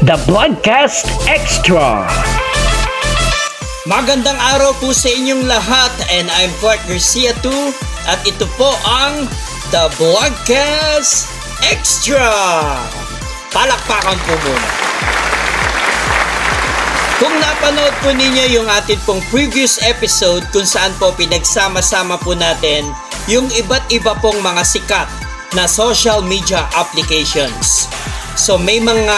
The Broadcast Extra. Magandang araw po sa inyong lahat, and I'm Clark Garcia too, at ito po ang The Broadcast Extra. Palakpakan po muna. Kung napanood po ninyo yung atin pong previous episode kung saan po pinagsama-sama po natin yung iba't iba pong mga sikat na social media applications. So may mga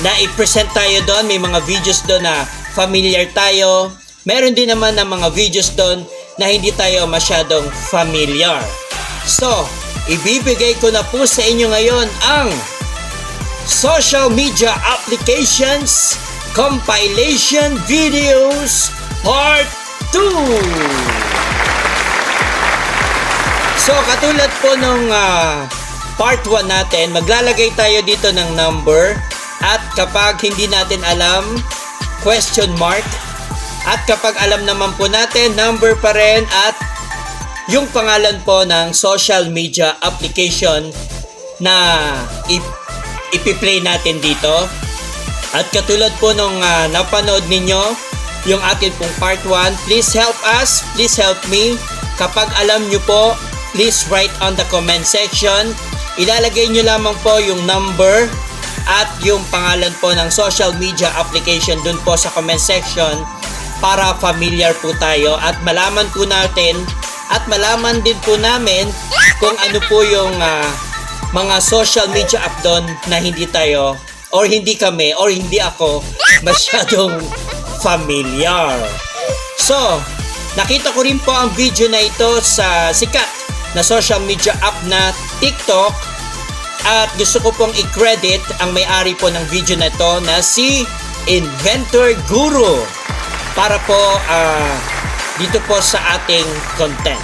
na-i-present tayo doon, may mga videos doon na familiar tayo. Meron din naman ng mga videos doon na hindi tayo masyadong familiar. So, ibibigay ko na po sa inyo ngayon ang social media applications compilation videos part 2. So, katulad po nung part 1 natin, maglalagay tayo dito ng number, at kapag hindi natin alam, question mark, at kapag alam naman po natin, number pa rin, at yung pangalan po ng social media application na ipi-play natin dito. At katulad po nung napanood ninyo yung akin pong part 1, please help us, please help me. Kapag alam nyo po, please write on the comment section. Ilalagay nyo lamang po yung number at yung pangalan po ng social media application dun po sa comment section para familiar po tayo at malaman po natin at malaman din po namin kung ano po yung mga social media app doon na hindi tayo or hindi kami or hindi ako masyadong familiar. So, nakita ko rin po ang video na ito sa sikat na social media app na TikTok, at gusto ko pong i-credit ang may-ari po ng video na ito na si Inventor Guru para po dito po sa ating content.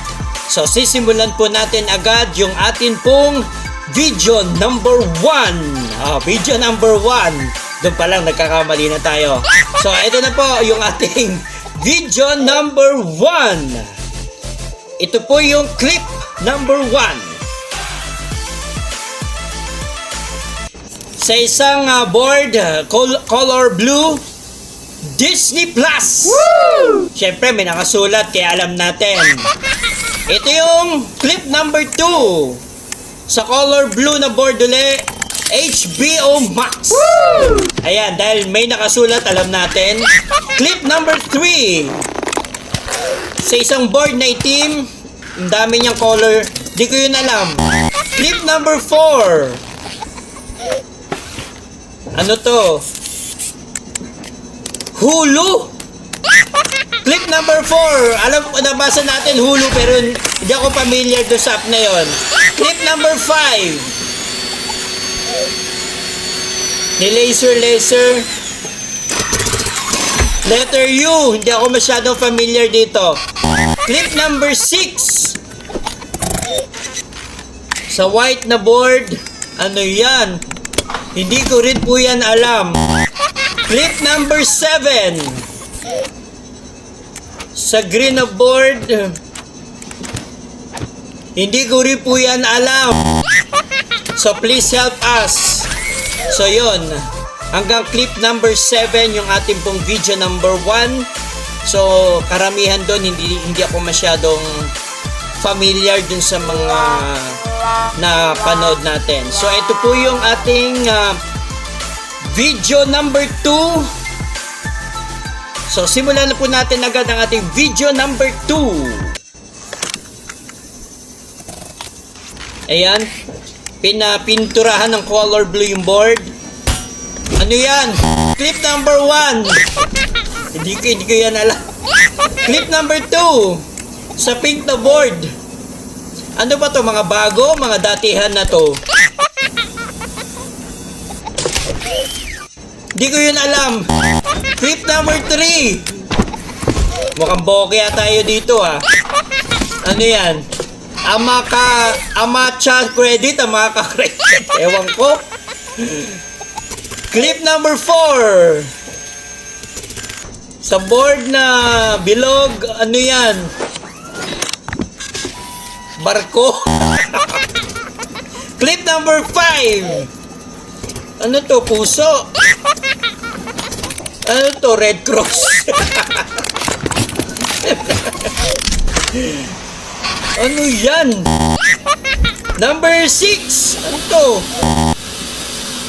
So sisimulan po natin agad yung atin pong video number 1. Video number 1. Doon pa lang nagkakamali na tayo. So ito na po yung ating video number 1. Ito po yung clip number 1. Sa isang board, color blue, Disney Plus. Woo! Siyempre may nakasulat kaya alam natin. Ito yung clip number 2. Sa color blue na board ulit, HBO Max. Woo! Ayan, dahil may nakasulat, alam natin. Clip number 3. Sa isang board na itim, ang dami niyang color, di ko yun alam. Clip number 4. Ano to? Hulu? Clip number 4. Alam ko, nabasa natin Hulu pero hindi ako familiar doon sa app na yon. Clip number 5. Ni Laser. Letter U. Hindi ako masyadong familiar dito. Clip number 6. Sa white na board. Ano yan? Hindi ko rin po yan alam. Clip number 7. Sa green na board. Hindi ko rin po yan alam. So please help us. So yun. Hanggang clip number 7 yung ating pong video number 1. So karamihan doon hindi ako masyadong familiar dun sa mga na panood natin. So ito po yung ating video number 2. So simulan na po natin agad ang ating video number 2. Ayan, pinapinturahan ng color blue yung board. Ano yan? Clip number 1. Hindi ko yan alam. Clip number 2. Sa pink na board. Ano ba to, mga bago? Mga datihan na to. Di ko yun alam. Clip number 3. Mukhang bokeh tayo dito Ano yan? Amacha credit, Amaka credit. Ewan ko. Clip number 4. Sa board na bilog, ano yan? Barko. Clip number 5. Ano to, puso? Ano to, Red Cross? Ano yan? Number 6. Ano to?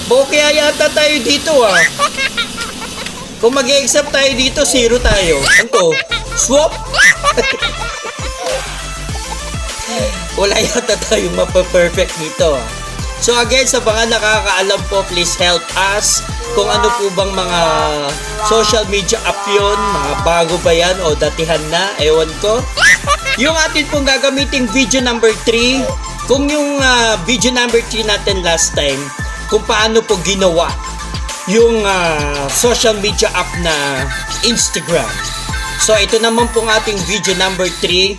Bokeh yata tayo dito ah. Kung mag-exam tayo dito, 0 tayo. Ano to? Swap? Wala yata tayong mapa-perfect dito ah. So again, sa mga nakakaalam po, please help us kung ano po bang mga social media app yun, mga bago ba yan o datihan na, ewan ko. Yung atin pong gagamiting video number 3, kung yung video number 3 natin last time, kung paano po ginawa yung social media app na Instagram. So ito naman pong ating video number 3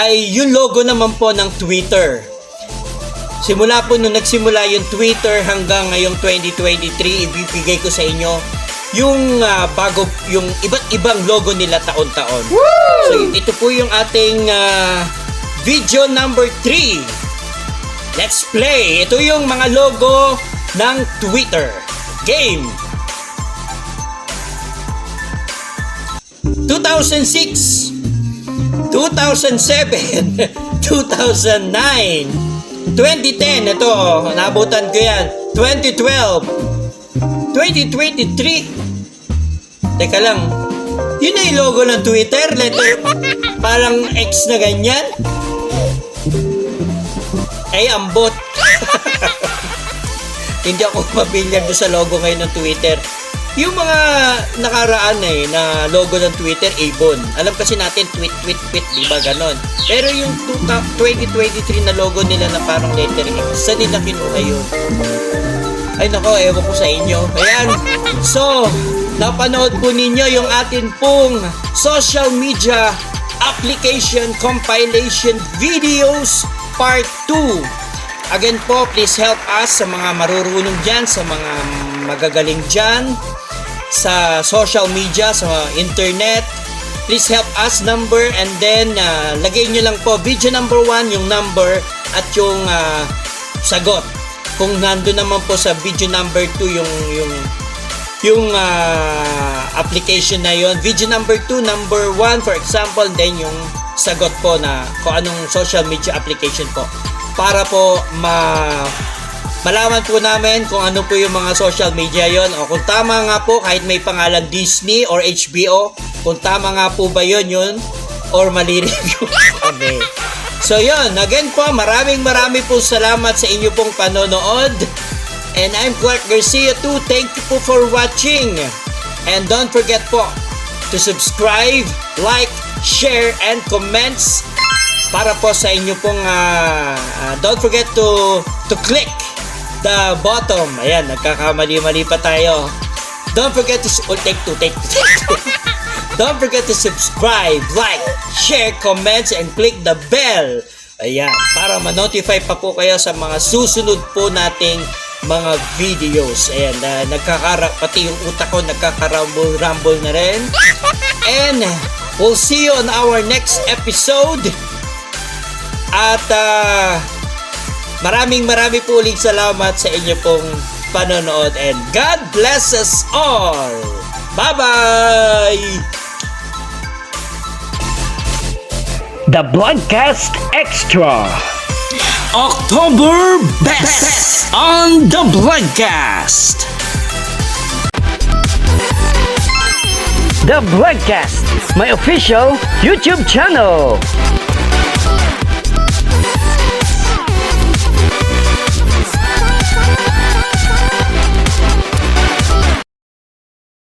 ay yung logo naman po ng Twitter. Simula po nung nagsimula yung Twitter hanggang ngayong 2023, ibibigay ko sa inyo yung bago, yung iba't ibang logo nila taon-taon. So ito po yung ating video number 3. Let's play! Ito yung mga logo ng Twitter. Game! 2006, 2007, 2009, 2010, ito, nabutan ko yan. 2012, 2023. Teka lang, yun na yung logo ng Twitter, letter, parang X na ganyan. Ay, ambot. Hindi ako familiar doon sa logo ngayon ng Twitter. Yung mga nakaraan na logo ng Twitter, Avon. Alam kasi natin, tweet, di ba ganon? Pero yung 2023 na logo nila na parang letter X, saan nila kinuha yun? Ay nako, ewan ko sa inyo. Ayan. So, napanood po ninyo yung atin pong social media application compilation videos part 2. Again po, please help us sa mga marurunong dyan, sa mga magagaling dyan, sa social media, sa internet. Please help us number and then lagay nyo lang po video number 1, yung number at yung sagot. Kung nandun naman po sa video number 2 yung application na yon, video number 2, number 1 for example, then yung sagot po na kung anong social media application po. Para po malaman po namin kung ano po yung mga social media yon, o kung tama nga po kahit may pangalan Disney or HBO, kung tama nga po ba yun or mali review kami. So yun, again po, maraming po salamat sa inyo pong panonood. And I'm Clark Garcia too. Thank you po for watching. And don't forget po to subscribe, like, share, and comments para po sa inyo pong don't forget to click the bottom. Ayan, nagkakamali-mali pa tayo. Don't forget to take two. Don't forget to subscribe, like, share, comments, and click the bell. Ayan, para ma-notify pa po kayo sa mga susunod po nating mga videos. Ayan, pati yung utak ko nagkakarumble na rin. And we'll see you on our next episode. At maraming po ulit salamat sa inyo pong panonood, and God bless us all. Bye-bye! The Broadcast Extra. October Best on the Broadcast. The Broadcast, my official YouTube channel.